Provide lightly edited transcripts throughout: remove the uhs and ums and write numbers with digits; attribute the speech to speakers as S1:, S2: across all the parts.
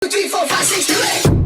S1: 2, 3, 4, 5, 6, 2, 8.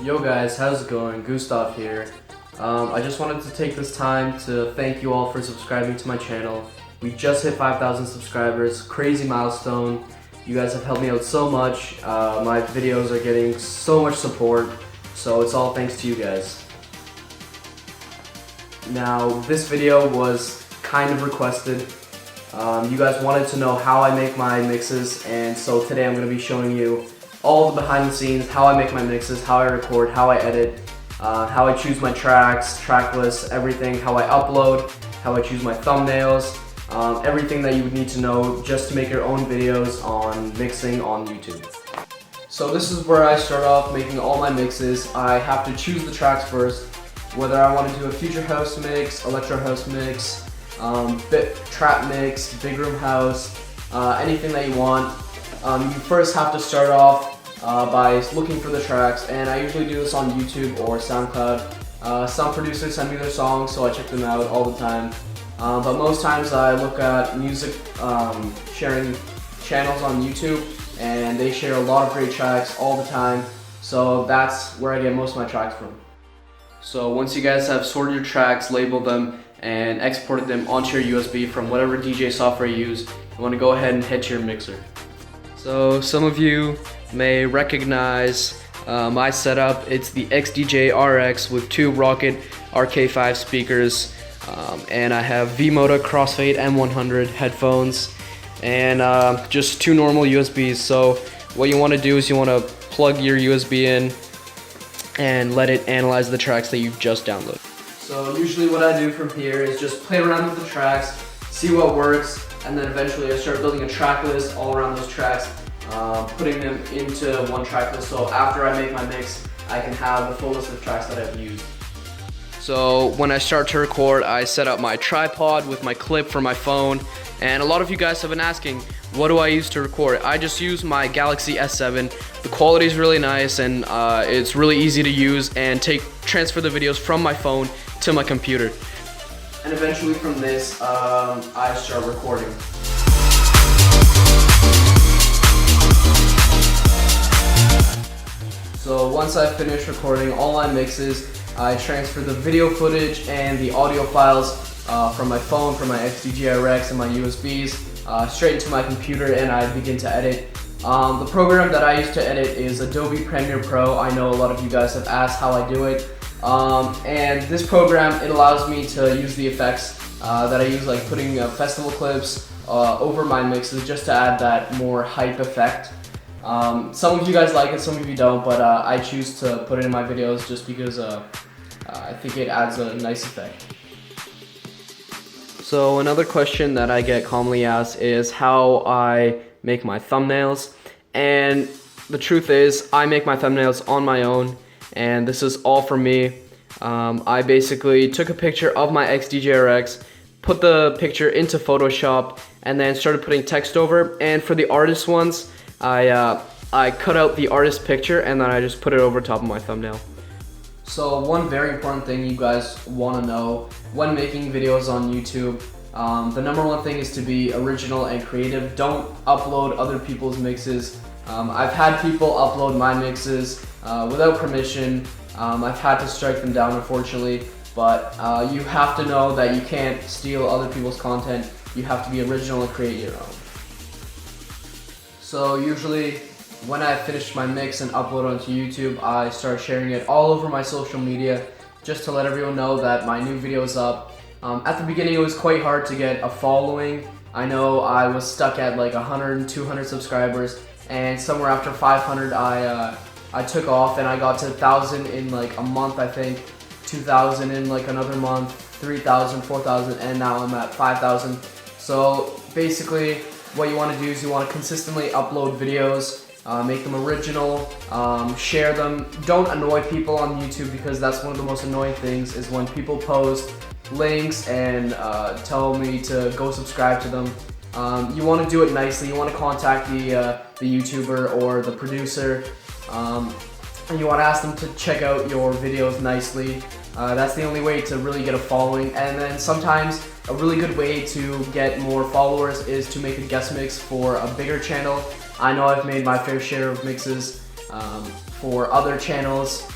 S2: Yo guys, how's it going? Gustav here. I just wanted to take this time to thank you all for subscribing to my channel. We just hit 5,000 subscribers, crazy milestone. You guys have helped me out so much. My videos are getting so much support, so it's all thanks to you guys. Now, this video was kind of requested. You guys wanted to know how I make my mixes, and so today I'm going to be showing you all the behind the scenes, how I make my mixes, how I record, how I edit, how I choose my tracks, track lists, everything, how I upload, how I choose my thumbnails, everything that you would need to know just to make your own videos on mixing on YouTube. So this is where I start off making all my mixes. I have to choose the tracks first, whether I want to do a future house mix, electro house mix, trap mix, big room house, anything that you want. You first have to start off by looking for the tracks, and I usually do this on YouTube or SoundCloud. Some producers send me their songs, so I check them out all the time. But most times I look at music sharing channels on YouTube, and they share a lot of great tracks all the time, so that's where I get most of my tracks from. So once you guys have sorted your tracks, labeled them, and exported them onto your USB from whatever DJ software you use, you want to go ahead and hit your mixer. So some of you may recognize my setup. It's the xdj-rx with 2 Rocket RK5 speakers, and I have V-Moda Crossfade M100 headphones, and just 2 normal USBs. So what you want to do is you want to plug your USB in and let it analyze the tracks that you've just downloaded. So usually what I do from here is just play around with the tracks, see what works, and then eventually I start building a track list all around those tracks, putting them into one track list, so after I make my mix, I can have the full list of tracks that I've used. So when I start to record, I set up my tripod with my clip for my phone, and a lot of you guys have been asking, what do I use to record? I just use my Galaxy S7. The quality is really nice, and it's really easy to use and transfer the videos from my phone to my computer. And eventually from this, I start recording. So once I finish recording all my mixes, I transfer the video footage and the audio files from my phone, from my xdj-rx and my USBs straight into my computer, and I begin to edit. The program that I use to edit is Adobe Premiere Pro. I know a lot of you guys have asked how I do it. And this program, it allows me to use the effects that I use, like putting festival clips over my mixes just to add that more hype effect. Some of you guys like it, some of you don't, but I choose to put it in my videos just because I think it adds a nice effect. So another question that I get commonly asked is how I make my thumbnails, and the truth is I make my thumbnails on my own, and this is all for me. I basically took a picture of my xdj-rx, put the picture into Photoshop, and then started putting text over, and for the artist ones, I cut out the artist picture and then I just put it over top of my thumbnail. So one very important thing you guys want to know when making videos on YouTube, the number one thing is to be original and creative. Don't upload other people's mixes. I've had people upload my mixes without permission. I've had to strike them down, unfortunately, but you have to know that you can't steal other people's content. You have to be original and create your own. So usually when I finish my mix and upload onto YouTube, I start sharing it all over my social media just to let everyone know that my new video is up. At the beginning it was quite hard to get a following. I know I was stuck at like 100 and 200 subscribers, and somewhere after 500 I I took off and I got to 1,000 in like a month, I think, 2,000 in like another month, 3,000, 4,000, and now I'm at 5,000. So basically what you want to do is you want to consistently upload videos, make them original, share them. Don't annoy people on YouTube, because that's one of the most annoying things, is when people post links and tell me to go subscribe to them. You want to do it nicely. You want to contact the YouTuber or the producer, and you want to ask them to check out your videos nicely. That's the only way to really get a following. And then sometimes a really good way to get more followers is to make a guest mix for a bigger channel. I know I've made my fair share of mixes for other channels,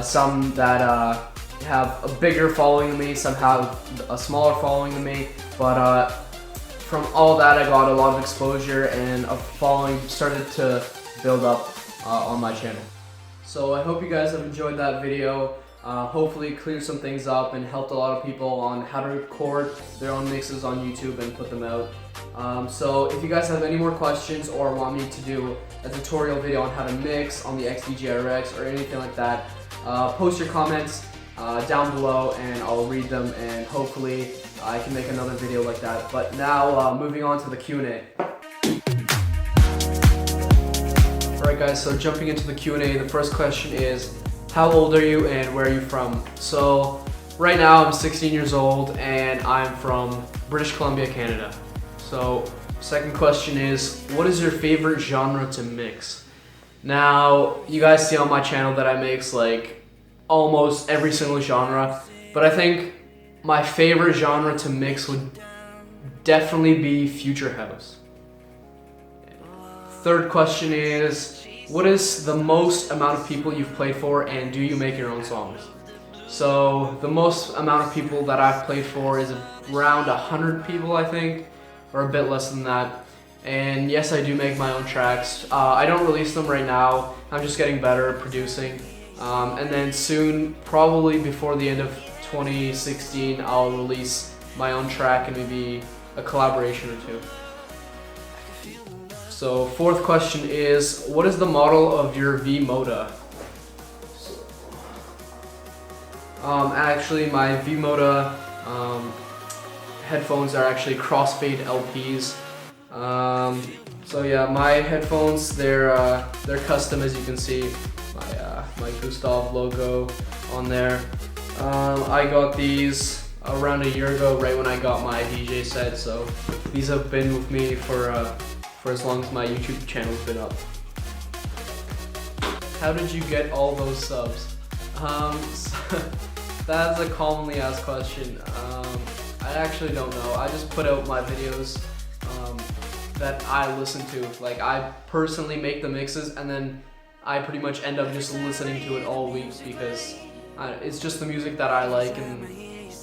S2: some that have a bigger following than me, some have a smaller following than me, but from all that I got a lot of exposure and a following started to build up on my channel. So I hope you guys have enjoyed that video. Hopefully it cleared some things up and helped a lot of people on how to record their own mixes on YouTube and put them out. So if you guys have any more questions or want me to do a tutorial video on how to mix on the xdj-rx or anything like that, post your comments down below and I'll read them, and hopefully I can make another video like that. But now moving on to the Q&A. Alright guys, so jumping into the Q&A, the first question is, how old are you and where are you from? So right now I'm 16 years old and I'm from British Columbia, Canada. So second question is, what is your favorite genre to mix? Now you guys see on my channel that I mix like almost every single genre, but I think my favorite genre to mix would definitely be future house. Third question is, what is the most amount of people you've played for, and do you make your own songs? So the most amount of people that I've played for is around 100 people, I think, or a bit less than that. And yes, I do make my own tracks. I don't release them right now. I'm just getting better at producing. And then soon, probably before the end of 2016, I'll release my own track and maybe a collaboration or two. So fourth question is, what is the model of your V-Moda? Actually my V-Moda headphones are actually crossfade LPs. So yeah, my headphones, they're custom, as you can see. My Gustav logo on there. I got these around a year ago, right when I got my DJ set, so these have been with me for as long as my YouTube channel's been up. How did you get all those subs? That's a commonly asked question. I actually don't know. I just put out my videos that I listen to. Like, I personally make the mixes and then I pretty much end up just listening to it all week because it's just the music that I like and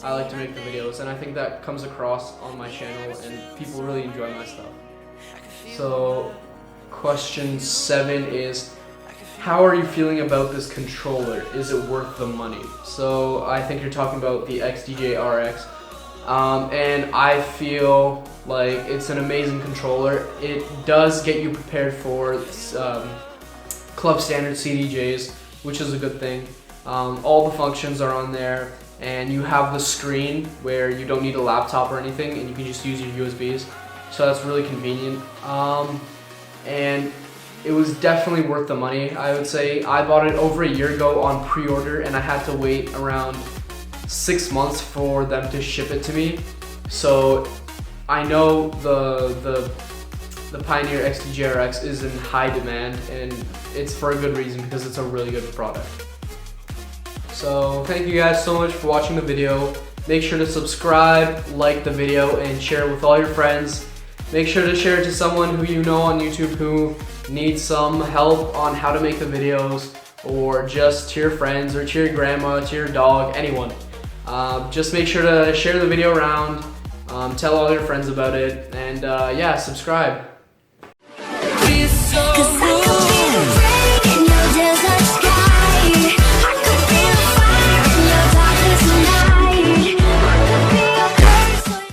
S2: I like to make the videos, and I think that comes across on my channel and people really enjoy my stuff. So question 7 is, how are you feeling about this controller? Is it worth the money? So I think you're talking about the xdj-rx, and I feel like it's an amazing controller. It does get you prepared for club standard CDJs, which is a good thing. All the functions are on there, and you have the screen where you don't need a laptop or anything, and you can just use your USBs. So that's really convenient, and it was definitely worth the money. I would say I bought it over a year ago on pre-order, and I had to wait around 6 months for them to ship it to me. So I know the pioneerxdj-rx is in high demand, and it's for a good reason, because it's a really good product. So thank you guys so much for watching the video. Make sure to subscribe, like the video, and share it with all your friends. Make sure to share it to someone who you know on YouTube who needs some help on how to make the videos, or just to your friends, or to your grandma, to your dog, anyone. Just make sure to share the video around, tell all your friends about it, and yeah, subscribe.